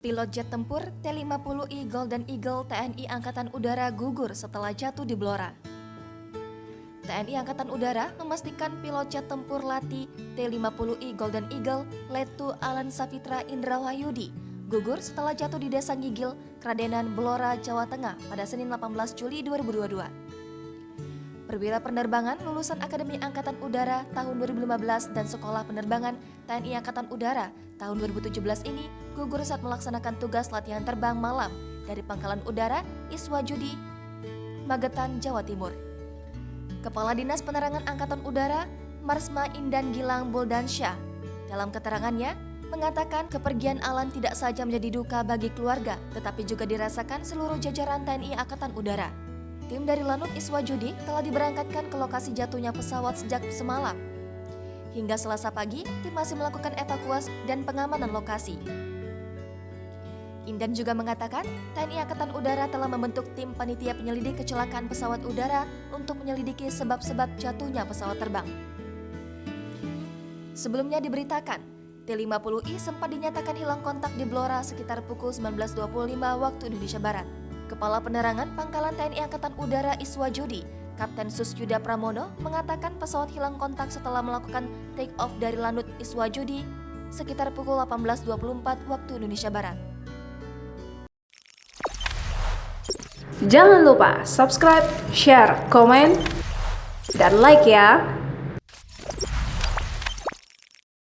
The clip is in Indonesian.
Pilot jet tempur T-50I Golden Eagle TNI Angkatan Udara gugur setelah jatuh di Blora. TNI Angkatan Udara memastikan pilot jet tempur Lati T-50I Golden Eagle Letu Alan Safitra Indrawahyudi gugur setelah jatuh di Desa Ngigil, Kradenan, Blora, Jawa Tengah pada Senin 18 Juli 2022. Perwira penerbangan lulusan Akademi Angkatan Udara tahun 2015 dan Sekolah Penerbangan TNI Angkatan Udara tahun 2017 ini gugur saat melaksanakan tugas latihan terbang malam dari Pangkalan Udara Iswajudi, Magetan, Jawa Timur. Kepala Dinas Penerangan Angkatan Udara, Marsma Indan Gilang Buldansyah, dalam keterangannya mengatakan kepergian Alan tidak saja menjadi duka bagi keluarga, tetapi juga dirasakan seluruh jajaran TNI Angkatan Udara. Tim dari Lanut Iswajudi telah diberangkatkan ke lokasi jatuhnya pesawat sejak semalam. Hingga Selasa pagi, tim masih melakukan evakuasi dan pengamanan lokasi. Indan juga mengatakan, TNI Angkatan Udara telah membentuk tim panitia penyelidik kecelakaan pesawat udara untuk menyelidiki sebab-sebab jatuhnya pesawat terbang. Sebelumnya diberitakan, T-50I sempat dinyatakan hilang kontak di Blora sekitar pukul 19.25 waktu Indonesia Barat. Kepala Penerangan Pangkalan TNI Angkatan Udara Iswajudi, Kapten Susyuda Pramono, mengatakan pesawat hilang kontak setelah melakukan take off dari Lanut Iswajudi sekitar pukul 18.24 waktu Indonesia Barat. Jangan lupa subscribe, share, komen, dan like ya!